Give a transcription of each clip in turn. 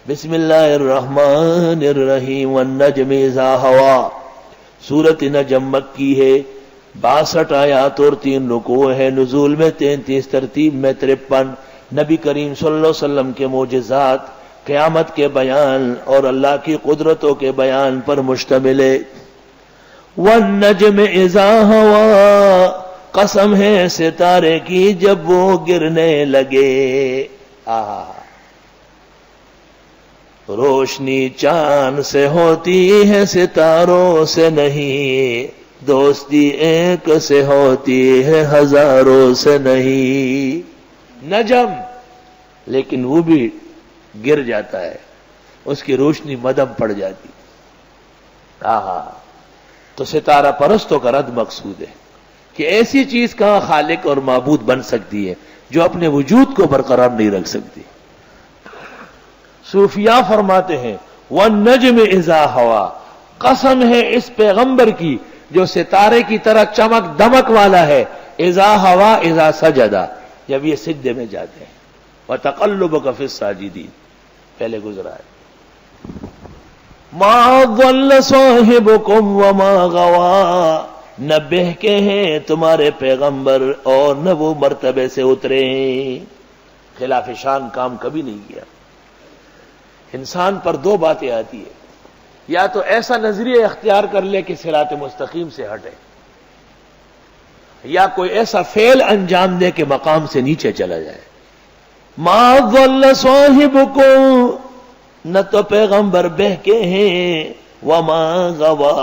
بسم اللہ الرحمن الرحیم والنجم اذا ہوا. سورۃ نجم مکی ہے، 62 آیات اور 3 رکوع ہے، نزول میں 33، ترتیب میں 53. نبی کریم صلی اللہ علیہ وسلم کے معجزات، قیامت کے بیان اور اللہ کی قدرتوں کے بیان پر مشتمل ہے. والنجم اذا ہوا، قسم ہے ستارے کی جب وہ گرنے لگے. روشنی چاند سے ہوتی ہے ستاروں سے نہیں، دوستی ایک سے ہوتی ہے ہزاروں سے نہیں. نجم لیکن وہ بھی گر جاتا ہے، اس کی روشنی مدھم پڑ جاتی. تو ستارہ پرستوں کا رد مقصود ہے کہ ایسی چیز کہاں خالق اور معبود بن سکتی ہے جو اپنے وجود کو برقرار نہیں رکھ سکتی. صوفیاء فرماتے ہیں والنجم اذا ہوا، قسم ہے اس پیغمبر کی جو ستارے کی طرح چمک دمک والا ہے. اذا ہوا اذا سجدہ، جب یہ سجدے میں جاتے ہیں. وتقلبک فی الساجدین پہلے گزرا ہے. ما ضل صاحبکم وما غوا، نہ بہکے ہیں تمہارے پیغمبر اور نہ وہ مرتبے سے اترے ہیں. خلاف شان کام کبھی نہیں کیا. انسان پر 2 باتیں آتی ہے، یا تو ایسا نظریہ اختیار کر لے کہ صراط مستقیم سے ہٹے، یا کوئی ایسا فعل انجام دے کہ مقام سے نیچے چلا جائے. ما ضل صاحبکم، نہ تو پیغمبر بہکے ہیں، وما غوا،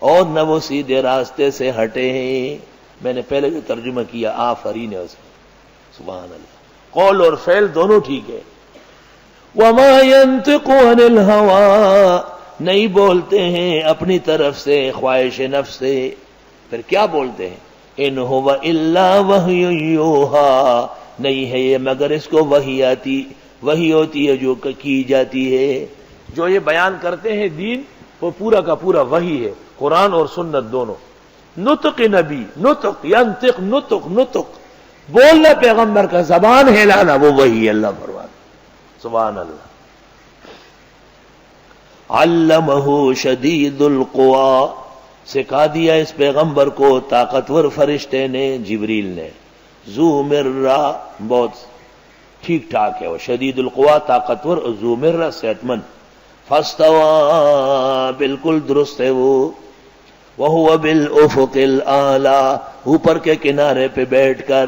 اور نہ وہ سیدھے راستے سے ہٹے ہیں. میں نے پہلے جو ترجمہ کیا آفرین ہے اس میں، سبحان اللہ، قول اور فعل دونوں ٹھیک ہے. وما ينطق عن الهوى، نہیں بولتے ہیں اپنی طرف سے خواہش نفس سے. پھر کیا بولتے ہیں؟ ان هو الا وحی یوحی، نہیں ہے یہ مگر اس کو وحی ہوتی ہے جو کی جاتی ہے. جو یہ بیان کرتے ہیں دین، وہ پورا کا پورا وحی ہے، قرآن اور سنت دونوں. نطق نبی، نطق ینطق، نطق بولنا پیغمبر کا، زبان ہلانا وہ وحی. اللہ فرماتا سبحان اللہ. علمہ شدید القوا، سکھا دیا اس پیغمبر کو طاقتور فرشتے نے، جبریل نے. ذو مرہ، بہت ٹھیک ٹھاک ہے وہ، شدید القوا طاقتور، اور ذو مرہ صحت مند. فاستوى، بالکل درست ہے وہ. وہو بالافق الاعلی، اوپر کے کنارے پہ بیٹھ کر،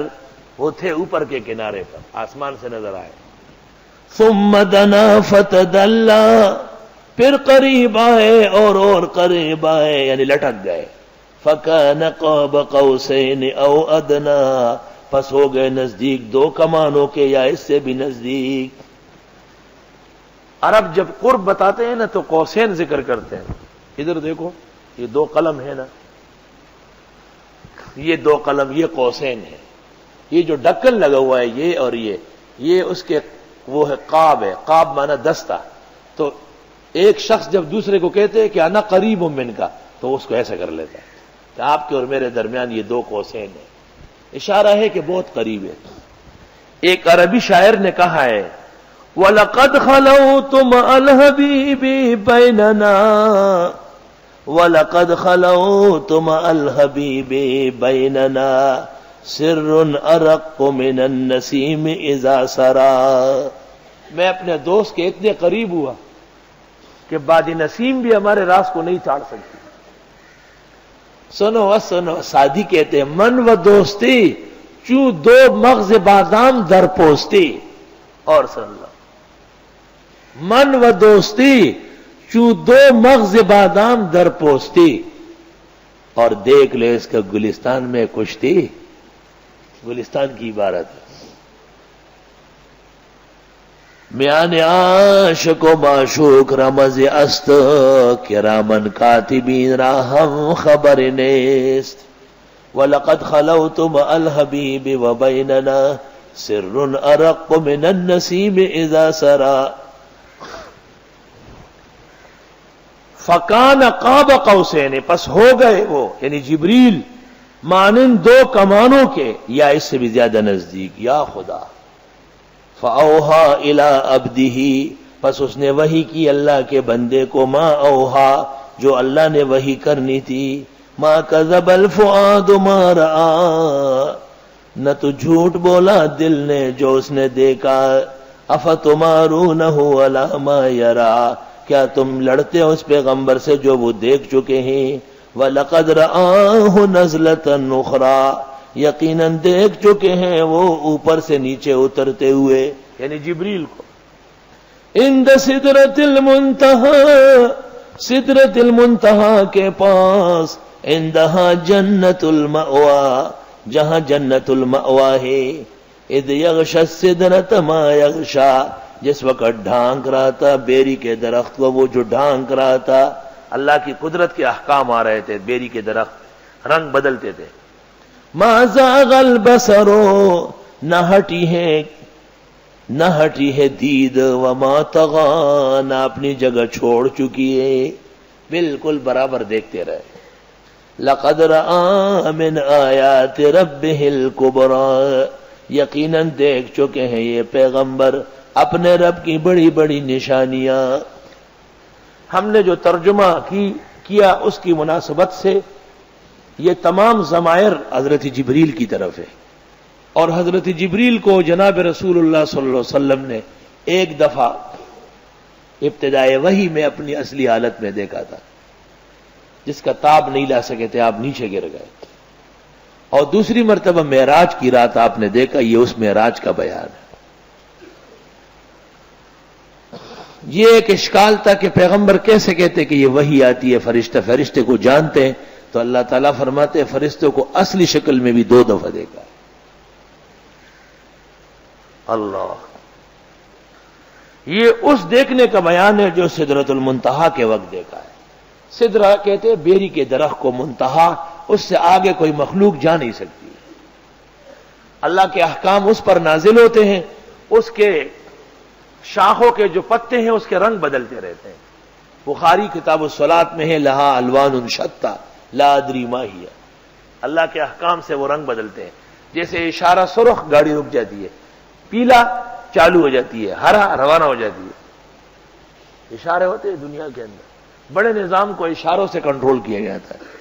وہ تھے اوپر کے کنارے پر، آسمان سے نظر آئے. ثم دنا فتدلا، پھر قریب آئے اور قریب آئے، یعنی لٹک گئے. فکان قاب قوسین او ادنا، پس ہو گئے نزدیک 2 کمانوں کے یا اس سے بھی نزدیک. عرب جب قرب بتاتے ہیں نا تو قوسین ذکر کرتے ہیں. ادھر دیکھو یہ 2 قلم ہے نا، یہ 2 قلم، یہ قوسین ہے. یہ جو ڈکن لگا ہوا ہے یہ اور یہ اس کے وہ ہے قاب ہے. قاب مانا دستہ. تو ایک شخص جب دوسرے کو کہتے ہیں کہ انا قریب من کا، تو اس کو ایسا کر لیتا ہے کہ آپ کے اور میرے درمیان یہ 2 قوسین ہیں. اشارہ ہے کہ بہت قریب ہے. ایک عربی شاعر نے کہا ہے وَلَقَدْ خَلَوْتُ مَعَ الْحَبِيبِ بَيْنَنَا، وَلَقَدْ خَلَوْتُ مَعَ الْحَبِيبِ بَيْنَنَا سِرٌ أَرَقُّ مِنَ النَّسِيمِ إِذَا سَرَا. میں اپنے دوست کے اتنے قریب ہوا کہ باد نسیم بھی ہمارے راز کو نہیں چاڑ سکتی. سنو، سادی کہتے ہیں من و دوستی چو 2 مغز بادام در پوستی. اور سن لو، من و دوستی چو 2 مغز بادام در پوستی. اور دیکھ لے اس کا گلستان میں کشتی. گلستان کی عبارت ہے. میان عاشق و معشوق رمز است، کرامن کاتبین را ہم خبر نیست. وَلَقَدْ خَلَوْتُ مَعَ الْحَبِيبِ وَبَيْنَنَا سِرٌ أَرَقُّ مِنَ النَّسِيمِ إِذَا سَرَا. فَكَانَ قَابَ قَوْسَيْنِ، پس ہو گئے وہ یعنی جبریل مانند 2 کمانوں کے یا اس سے بھی زیادہ نزدیک. یا خدا. فَأَوْحَى إِلَىٰ عَبْدِهِ، پس اس نے وحی کی اللہ کے بندے کو ما اوہا جو اللہ نے وحی کرنی تھی. ما کذب الفؤاد ما رآ نہ تو جھوٹ بولا دل نے جو اس نے دیکھا. افتمارونہ علی ما یرا کیا تم لڑتے ہو اس پیغمبر سے جو وہ دیکھ چکے ہیں. وَلَقَدْ رَآهُ نَزْلَةً أُخْرَى یقیناً دیکھ چکے ہیں وہ اوپر سے نیچے اترتے ہوئے یعنی جبریل کو. عند سدرۃ المنتہا سدرۃ المنتہا کے پاس عندہا جنت المأوى جہاں جنت المأوى ہے. اذ یغشی السدرۃ ما یغشی جس وقت ڈھانک رہا تھا بیری کے درخت کو وہ جو ڈھانک رہا تھا. اللہ کی قدرت کے احکام آ رہے تھے. بیری کے درخت رنگ بدلتے تھے. ما زاغ البصر نہ ہٹی ہے دید وما طغى نہ اپنی جگہ چھوڑ چکی ہے بالکل برابر دیکھتے رہے. لقد رأى من آیات ربه الكبرى یقیناً دیکھ چکے ہیں یہ پیغمبر اپنے رب کی بڑی بڑی نشانیاں. ہم نے جو ترجمہ کیا اس کی مناسبت سے یہ تمام ضمائر حضرت جبریل کی طرف ہے اور حضرت جبریل کو جناب رسول اللہ صلی اللہ علیہ وسلم نے ایک دفعہ ابتدائے وحی میں اپنی اصلی حالت میں دیکھا تھا جس کا تاب نہیں لا سکے تھے, آپ نیچے گر گئے. اور دوسری مرتبہ معراج کی رات آپ نے دیکھا. یہ اس معراج کا بیان ہے. یہ ایک اشکال تھا کہ پیغمبر کیسے کہتے کہ یہ وحی آتی ہے فرشتے کو جانتے ہیں, تو اللہ تعالیٰ فرماتے ہیں فرشتوں کو اصلی شکل میں بھی 2 دفعہ دیکھا. اللہ, یہ اس دیکھنے کا بیان ہے جو سدرۃ المنتہا کے وقت دیکھا ہے. سدرہ کہتے ہیں بیری کے درخت کو, منتہا اس سے آگے کوئی مخلوق جا نہیں سکتی. اللہ کے احکام اس پر نازل ہوتے ہیں, اس کے شاخوں کے جو پتے ہیں اس کے رنگ بدلتے رہتے ہیں. بخاری کتاب الصلاۃ میں ہے لہا الوان شتیٰ لا ادری ما ہی. اللہ کے احکام سے وہ رنگ بدلتے ہیں. جیسے اشارہ سرخ گاڑی رک جاتی ہے, پیلا چالو ہو جاتی ہے, ہرا روانہ ہو جاتی ہے. اشارے ہوتے ہیں دنیا کے اندر, بڑے نظام کو اشاروں سے کنٹرول کیا جاتا ہے.